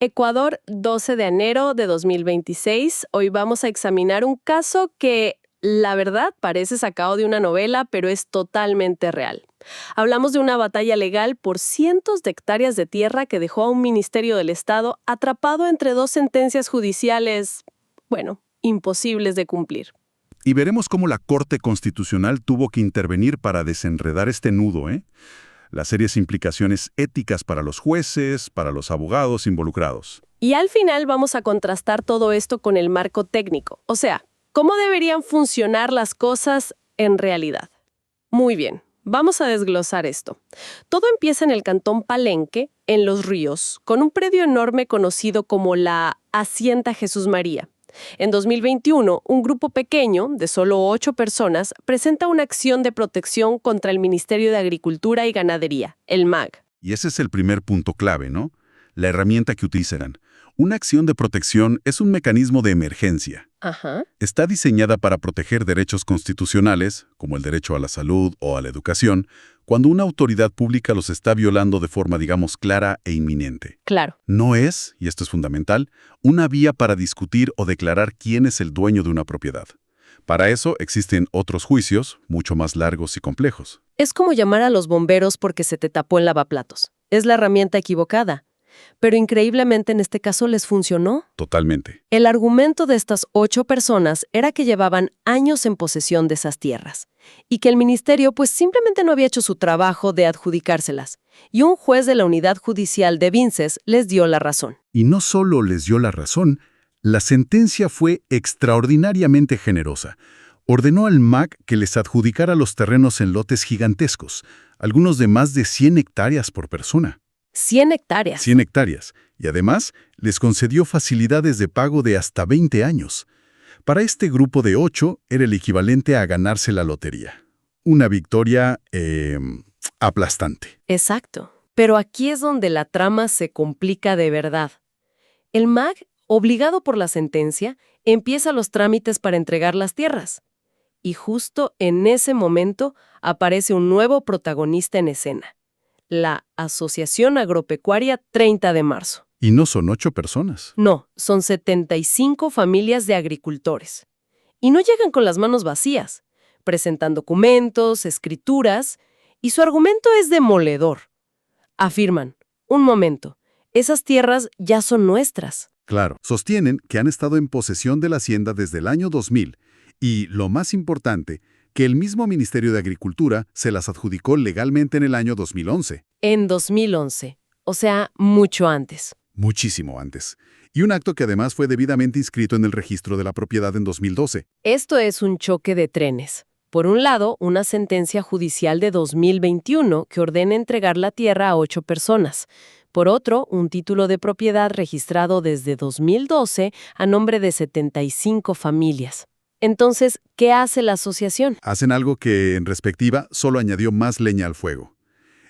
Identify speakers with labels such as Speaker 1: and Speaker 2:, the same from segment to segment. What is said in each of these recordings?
Speaker 1: Ecuador, 12 de enero de 2026. Hoy vamos a examinar un caso que, la verdad, parece sacado de una novela, pero es totalmente real. Hablamos de una batalla legal por cientos de hectáreas de tierra que dejó a un ministerio del Estado atrapado entre dos sentencias judiciales, bueno, imposibles de cumplir.
Speaker 2: Y veremos cómo la Corte Constitucional tuvo que intervenir para desenredar este nudo, las serias implicaciones éticas para los jueces, para los abogados involucrados.
Speaker 1: Y al final vamos a contrastar todo esto con el marco técnico, o sea, cómo deberían funcionar las cosas en realidad. Muy bien, vamos a desglosar esto. Todo empieza en el cantón Palenque, en Los Ríos, con un predio enorme conocido como la Hacienda Jesús María. En 2021, un grupo pequeño, de solo 8 personas, presenta una acción de protección contra el Ministerio de Agricultura y Ganadería, el MAG.
Speaker 2: Y ese es el primer punto clave, ¿no? La herramienta que utilizarán. Una acción de protección es un mecanismo de emergencia.
Speaker 1: Ajá.
Speaker 2: Está diseñada para proteger derechos constitucionales, como el derecho a la salud o a la educación, cuando una autoridad pública los está violando de forma, digamos, clara e inminente.
Speaker 1: Claro.
Speaker 2: No es, y esto es fundamental, una vía para discutir o declarar quién es el dueño de una propiedad. Para eso existen otros juicios, mucho más largos y complejos.
Speaker 1: Es como llamar a los bomberos porque se te tapó el lavaplatos. Es la herramienta equivocada. Pero increíblemente en este caso les funcionó.
Speaker 2: Totalmente.
Speaker 1: El argumento de estas 8 personas era que llevaban años en posesión de esas tierras y que el ministerio pues simplemente no había hecho su trabajo de adjudicárselas. Y un juez de la unidad judicial de Vinces les dio la razón.
Speaker 2: Y no solo les dio la razón, la sentencia fue extraordinariamente generosa. Ordenó al MAG que les adjudicara los terrenos en lotes gigantescos, algunos de más de 100 hectáreas por persona.
Speaker 1: 100 hectáreas.
Speaker 2: 100 hectáreas. Y además, les concedió facilidades de pago de hasta 20 años. Para este grupo de 8, era el equivalente a ganarse la lotería. Una victoria, aplastante.
Speaker 1: Exacto. Pero aquí es donde la trama se complica de verdad. El MAG, obligado por la sentencia, empieza los trámites para entregar las tierras. Y justo en ese momento aparece un nuevo protagonista en escena. La Asociación Agropecuaria 30 de marzo.
Speaker 2: Y no son 8 personas.
Speaker 1: No, son 75 familias de agricultores. Y no llegan con las manos vacías. Presentan documentos, escrituras, y su argumento es demoledor. Afirman, un momento, esas tierras ya son nuestras.
Speaker 2: Claro, sostienen que han estado en posesión de la hacienda desde el año 2000 y, lo más importante, que el mismo Ministerio de Agricultura se las adjudicó legalmente en el año 2011.
Speaker 1: En 2011, o sea, mucho antes.
Speaker 2: Muchísimo antes. Y un acto que además fue debidamente inscrito en el registro de la propiedad en 2012.
Speaker 1: Esto es un choque de trenes. Por un lado, una sentencia judicial de 2021 que ordena entregar la tierra a 8 personas. Por otro, un título de propiedad registrado desde 2012 a nombre de 75 familias. Entonces, ¿qué hace la asociación?
Speaker 2: Hacen algo que, en respectiva, solo añadió más leña al fuego.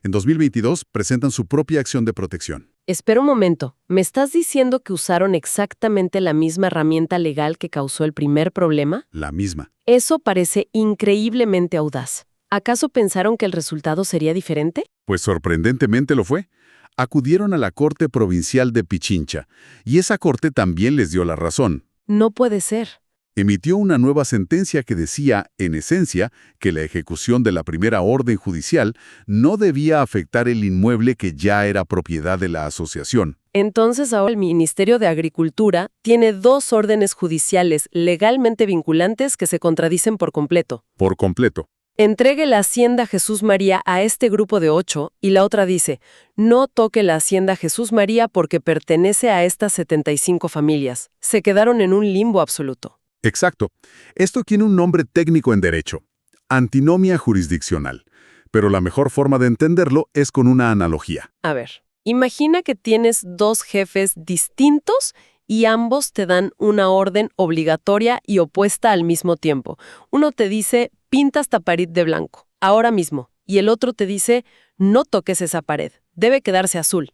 Speaker 2: En 2022 presentan su propia acción de protección.
Speaker 1: Espera un momento, ¿me estás diciendo que usaron exactamente la misma herramienta legal que causó el primer problema?
Speaker 2: La misma.
Speaker 1: Eso parece increíblemente audaz. ¿Acaso pensaron que el resultado sería diferente?
Speaker 2: Pues sorprendentemente lo fue. Acudieron a la Corte Provincial de Pichincha, y esa corte también les dio la razón.
Speaker 1: No puede ser.
Speaker 2: Emitió una nueva sentencia que decía, en esencia, que la ejecución de la primera orden judicial no debía afectar el inmueble que ya era propiedad de la asociación.
Speaker 1: Entonces ahora el Ministerio de Agricultura tiene 2 órdenes judiciales legalmente vinculantes que se contradicen por completo.
Speaker 2: Por completo.
Speaker 1: Entregue la Hacienda Jesús María a este grupo de 8 y la otra dice, no toque la Hacienda Jesús María porque pertenece a estas 75 familias. Se quedaron en un limbo absoluto.
Speaker 2: Exacto. Esto tiene un nombre técnico en derecho, antinomia jurisdiccional, pero la mejor forma de entenderlo es con una analogía.
Speaker 1: A ver, imagina que tienes 2 jefes distintos y ambos te dan una orden obligatoria y opuesta al mismo tiempo. Uno te dice, pinta esta pared de blanco, ahora mismo, y el otro te dice, no toques esa pared, debe quedarse azul.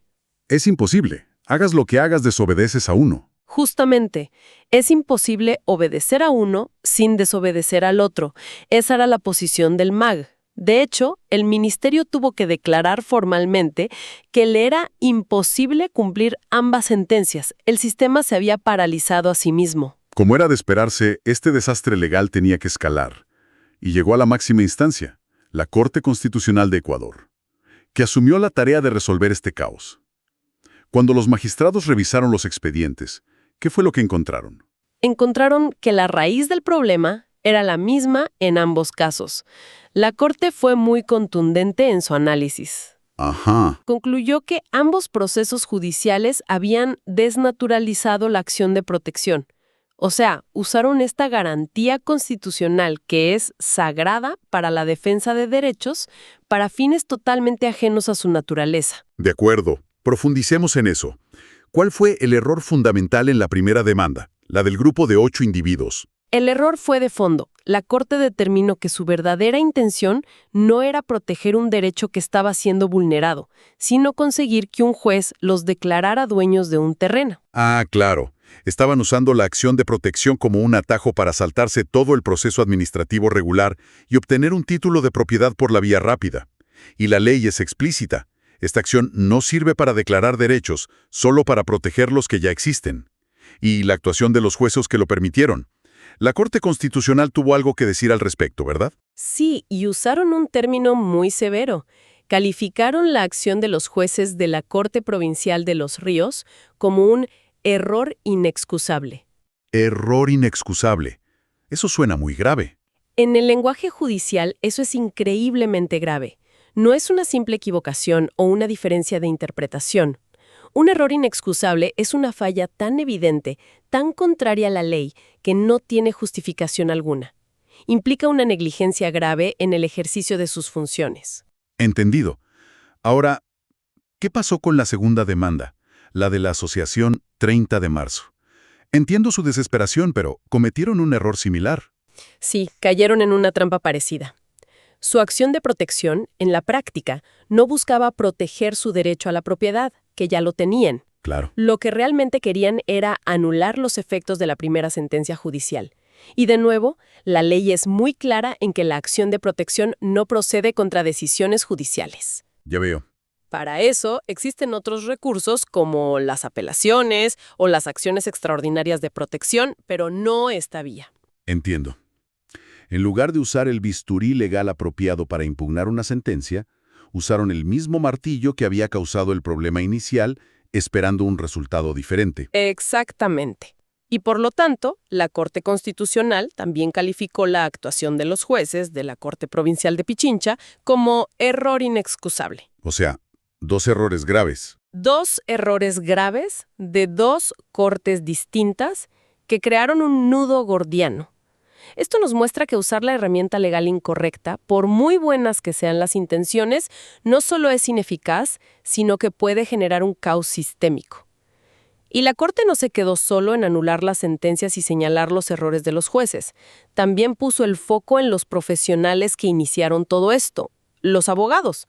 Speaker 2: Es imposible. Hagas lo que hagas, desobedeces a uno.
Speaker 1: Justamente, es imposible obedecer a uno sin desobedecer al otro. Esa era la posición del MAG. De hecho, el ministerio tuvo que declarar formalmente que le era imposible cumplir ambas sentencias. El sistema se había paralizado a sí mismo.
Speaker 2: Como era de esperarse, este desastre legal tenía que escalar, y llegó a la máxima instancia, la Corte Constitucional de Ecuador, que asumió la tarea de resolver este caos. Cuando los magistrados revisaron los expedientes, ¿qué fue lo que encontraron?
Speaker 1: Encontraron que la raíz del problema era la misma en ambos casos. La Corte fue muy contundente en su análisis.
Speaker 2: Ajá.
Speaker 1: Concluyó que ambos procesos judiciales habían desnaturalizado la acción de protección. O sea, usaron esta garantía constitucional que es sagrada para la defensa de derechos para fines totalmente ajenos a su naturaleza.
Speaker 2: De acuerdo. Profundicemos en eso. ¿Cuál fue el error fundamental en la primera demanda, la del grupo de 8 individuos?
Speaker 1: El error fue de fondo. La Corte determinó que su verdadera intención no era proteger un derecho que estaba siendo vulnerado, sino conseguir que un juez los declarara dueños de un terreno.
Speaker 2: Ah, claro. Estaban usando la acción de protección como un atajo para saltarse todo el proceso administrativo regular y obtener un título de propiedad por la vía rápida. Y la ley es explícita. Esta acción no sirve para declarar derechos, solo para proteger los que ya existen. Y la actuación de los jueces que lo permitieron. La Corte Constitucional tuvo algo que decir al respecto, ¿verdad?
Speaker 1: Sí, y usaron un término muy severo. Calificaron la acción de los jueces de la Corte Provincial de Los Ríos como un error inexcusable.
Speaker 2: Error inexcusable. Eso suena muy grave.
Speaker 1: En el lenguaje judicial, eso es increíblemente grave. No es una simple equivocación o una diferencia de interpretación. Un error inexcusable es una falla tan evidente, tan contraria a la ley, que no tiene justificación alguna. Implica una negligencia grave en el ejercicio de sus funciones.
Speaker 2: Entendido. Ahora, ¿qué pasó con la segunda demanda, la de la Asociación 30 de marzo? Entiendo su desesperación, pero cometieron un error similar.
Speaker 1: Sí, cayeron en una trampa parecida. Su acción de protección, en la práctica, no buscaba proteger su derecho a la propiedad, que ya lo tenían.
Speaker 2: Claro.
Speaker 1: Lo que realmente querían era anular los efectos de la primera sentencia judicial. Y de nuevo, la ley es muy clara en que la acción de protección no procede contra decisiones judiciales.
Speaker 2: Ya veo.
Speaker 1: Para eso, existen otros recursos como las apelaciones o las acciones extraordinarias de protección, pero no esta vía.
Speaker 2: Entiendo. En lugar de usar el bisturí legal apropiado para impugnar una sentencia, usaron el mismo martillo que había causado el problema inicial, esperando un resultado diferente.
Speaker 1: Exactamente. Y por lo tanto, la Corte Constitucional también calificó la actuación de los jueces de la Corte Provincial de Pichincha como error inexcusable.
Speaker 2: O sea, 2 errores graves.
Speaker 1: 2 errores graves de 2 cortes distintas que crearon un nudo gordiano. Esto nos muestra que usar la herramienta legal incorrecta, por muy buenas que sean las intenciones, no solo es ineficaz, sino que puede generar un caos sistémico. Y la Corte no se quedó solo en anular las sentencias y señalar los errores de los jueces. También puso el foco en los profesionales que iniciaron todo esto, los abogados.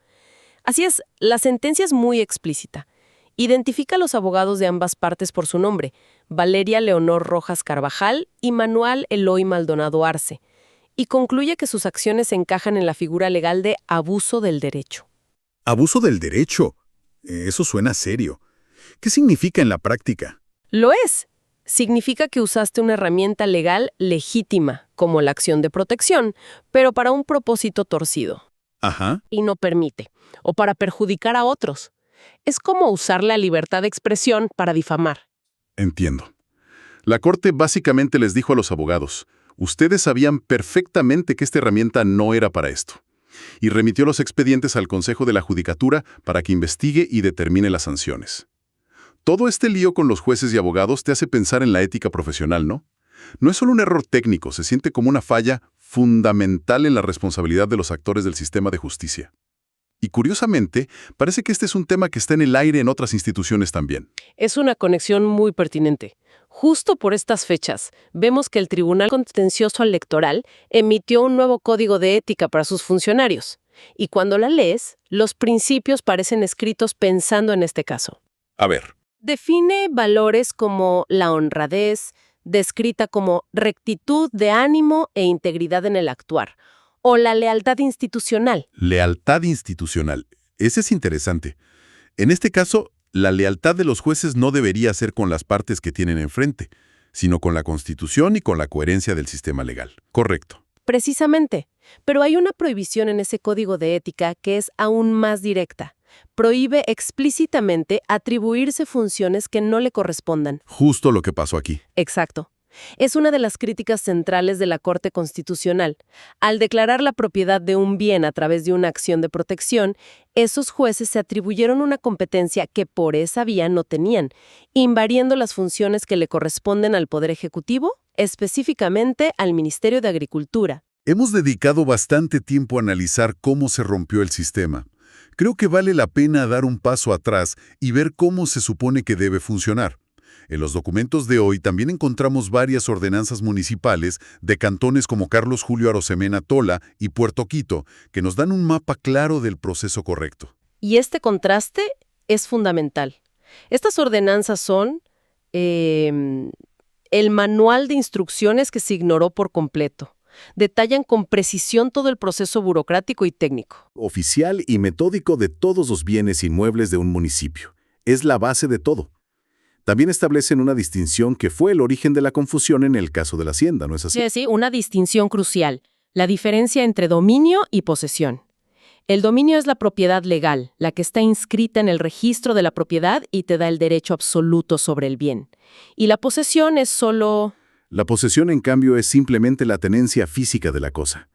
Speaker 1: Así es, la sentencia es muy explícita. Identifica a los abogados de ambas partes por su nombre, Valeria Leonor Rojas Carvajal y Manuel Eloy Maldonado Arce, y concluye que sus acciones encajan en la figura legal de abuso del derecho.
Speaker 2: ¿Abuso del derecho? Eso suena serio. ¿Qué significa en la práctica?
Speaker 1: Lo es. Significa que usaste una herramienta legal legítima, como la acción de protección, pero para un propósito torcido.
Speaker 2: Ajá.
Speaker 1: Y no permite, o para perjudicar a otros. Es como usar la libertad de expresión para difamar.
Speaker 2: Entiendo. La Corte básicamente les dijo a los abogados, ustedes sabían perfectamente que esta herramienta no era para esto, y remitió los expedientes al Consejo de la Judicatura para que investigue y determine las sanciones. Todo este lío con los jueces y abogados te hace pensar en la ética profesional, ¿no? No es solo un error técnico, se siente como una falla fundamental en la responsabilidad de los actores del sistema de justicia. Y curiosamente, parece que este es un tema que está en el aire en otras instituciones también.
Speaker 1: Es una conexión muy pertinente. Justo por estas fechas, vemos que el Tribunal Contencioso Electoral emitió un nuevo código de ética para sus funcionarios. Y cuando la lees, los principios parecen escritos pensando en este caso.
Speaker 2: A ver.
Speaker 1: Define valores como la honradez, descrita como rectitud de ánimo e integridad en el actuar, o la lealtad institucional.
Speaker 3: Lealtad institucional. Ese es interesante. En este caso, la lealtad de los jueces no debería ser con las partes que tienen enfrente, sino con la Constitución y con la coherencia del sistema legal. Correcto.
Speaker 1: Precisamente. Pero hay una prohibición en ese código de ética que es aún más directa. Prohíbe explícitamente atribuirse funciones que no le correspondan.
Speaker 3: Justo lo que pasó aquí.
Speaker 1: Exacto. Es una de las críticas centrales de la Corte Constitucional. Al declarar la propiedad de un bien a través de una acción de protección, esos jueces se atribuyeron una competencia que por esa vía no tenían, invadiendo las funciones que le corresponden al Poder Ejecutivo, específicamente al Ministerio de Agricultura.
Speaker 2: Hemos dedicado bastante tiempo a analizar cómo se rompió el sistema. Creo que vale la pena dar un paso atrás y ver cómo se supone que debe funcionar. En los documentos de hoy también encontramos varias ordenanzas municipales de cantones como Carlos Julio Arosemena Tola y Puerto Quito, que nos dan un mapa claro del proceso correcto.
Speaker 1: Y este contraste es fundamental. Estas ordenanzas son el manual de instrucciones que se ignoró por completo. Detallan con precisión todo el proceso burocrático y técnico.
Speaker 4: Oficial y metódico de todos los bienes inmuebles de un municipio. Es la base de todo. También establecen una distinción que fue el origen de la confusión en el caso de la hacienda, ¿no es así?
Speaker 1: Sí, una distinción crucial, la diferencia entre dominio y posesión. El dominio es la propiedad legal, la que está inscrita en el registro de la propiedad y te da el derecho absoluto sobre el bien. Y la posesión es solo...
Speaker 4: La posesión, en cambio, es simplemente la tenencia física de la cosa.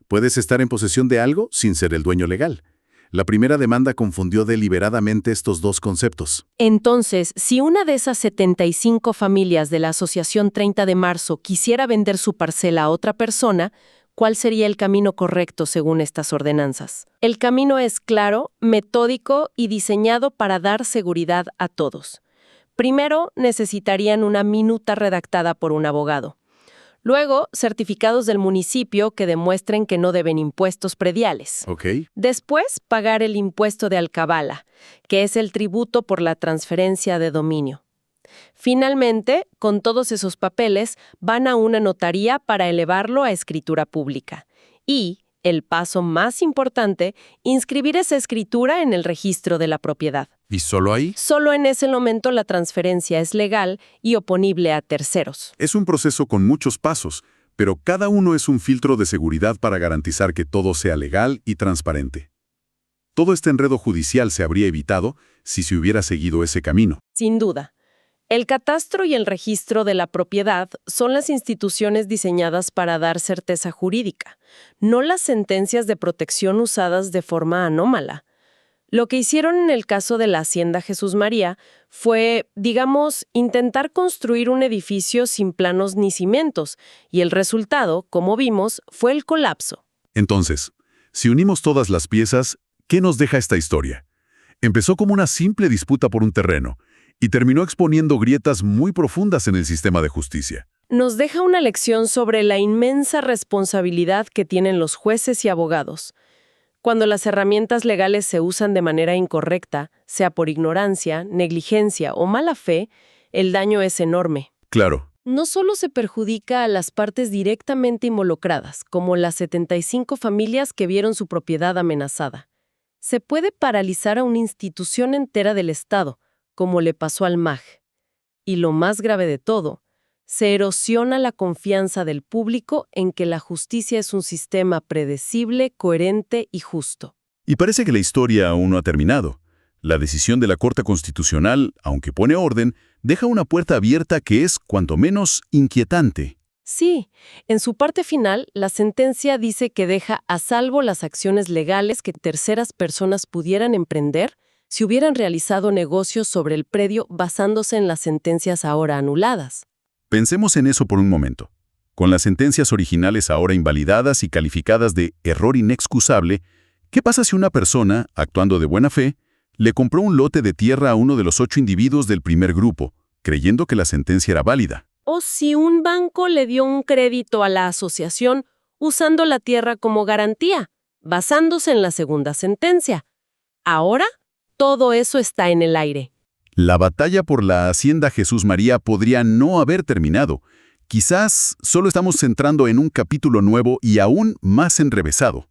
Speaker 4: Puedes estar en posesión de algo sin ser el dueño legal. La primera demanda confundió deliberadamente estos dos conceptos.
Speaker 1: Entonces, si una de esas 75 familias de la Asociación 30 de Marzo quisiera vender su parcela a otra persona, ¿cuál sería el camino correcto según estas ordenanzas? El camino es claro, metódico y diseñado para dar seguridad a todos. Primero, necesitarían una minuta redactada por un abogado. Luego, certificados del municipio que demuestren que no deben impuestos prediales.
Speaker 4: ¿Ok?
Speaker 1: Después, pagar el impuesto de alcabala, que es el tributo por la transferencia de dominio. Finalmente, con todos esos papeles, van a una notaría para elevarlo a escritura pública. Y, el paso más importante, inscribir esa escritura en el registro de la propiedad.
Speaker 3: ¿Y solo ahí?
Speaker 1: Solo en ese momento la transferencia es legal y oponible a terceros.
Speaker 2: Es un proceso con muchos pasos, pero cada uno es un filtro de seguridad para garantizar que todo sea legal y transparente. Todo este enredo judicial se habría evitado si se hubiera seguido ese camino.
Speaker 1: Sin duda. El catastro y el registro de la propiedad son las instituciones diseñadas para dar certeza jurídica, no las sentencias de protección usadas de forma anómala. Lo que hicieron en el caso de la Hacienda Jesús María fue, digamos, intentar construir un edificio sin planos ni cimientos, y el resultado, como vimos, fue el colapso.
Speaker 2: Entonces, si unimos todas las piezas, ¿qué nos deja esta historia? Empezó como una simple disputa por un terreno y terminó exponiendo grietas muy profundas en el sistema de justicia.
Speaker 1: Nos deja una lección sobre la inmensa responsabilidad que tienen los jueces y abogados. Cuando las herramientas legales se usan de manera incorrecta, sea por ignorancia, negligencia o mala fe, el daño es enorme.
Speaker 2: Claro.
Speaker 1: No solo se perjudica a las partes directamente involucradas, como las 75 familias que vieron su propiedad amenazada. Se puede paralizar a una institución entera del Estado, como le pasó al MAG. Y lo más grave de todo, se erosiona la confianza del público en que la justicia es un sistema predecible, coherente y justo.
Speaker 2: Y parece que la historia aún no ha terminado. La decisión de la Corte Constitucional, aunque pone orden, deja una puerta abierta que es, cuanto menos, inquietante.
Speaker 1: Sí, en su parte final, la sentencia dice que deja a salvo las acciones legales que terceras personas pudieran emprender si hubieran realizado negocios sobre el predio basándose en las sentencias ahora anuladas.
Speaker 2: Pensemos en eso por un momento. Con las sentencias originales ahora invalidadas y calificadas de error inexcusable, ¿qué pasa si una persona, actuando de buena fe, le compró un lote de tierra a uno de los 8 individuos del primer grupo, creyendo que la sentencia era válida?
Speaker 1: O si un banco le dio un crédito a la asociación usando la tierra como garantía, basándose en la segunda sentencia. Ahora, todo eso está en el aire.
Speaker 2: La batalla por la Hacienda Jesús María podría no haber terminado. Quizás solo estamos entrando en un capítulo nuevo y aún más enrevesado.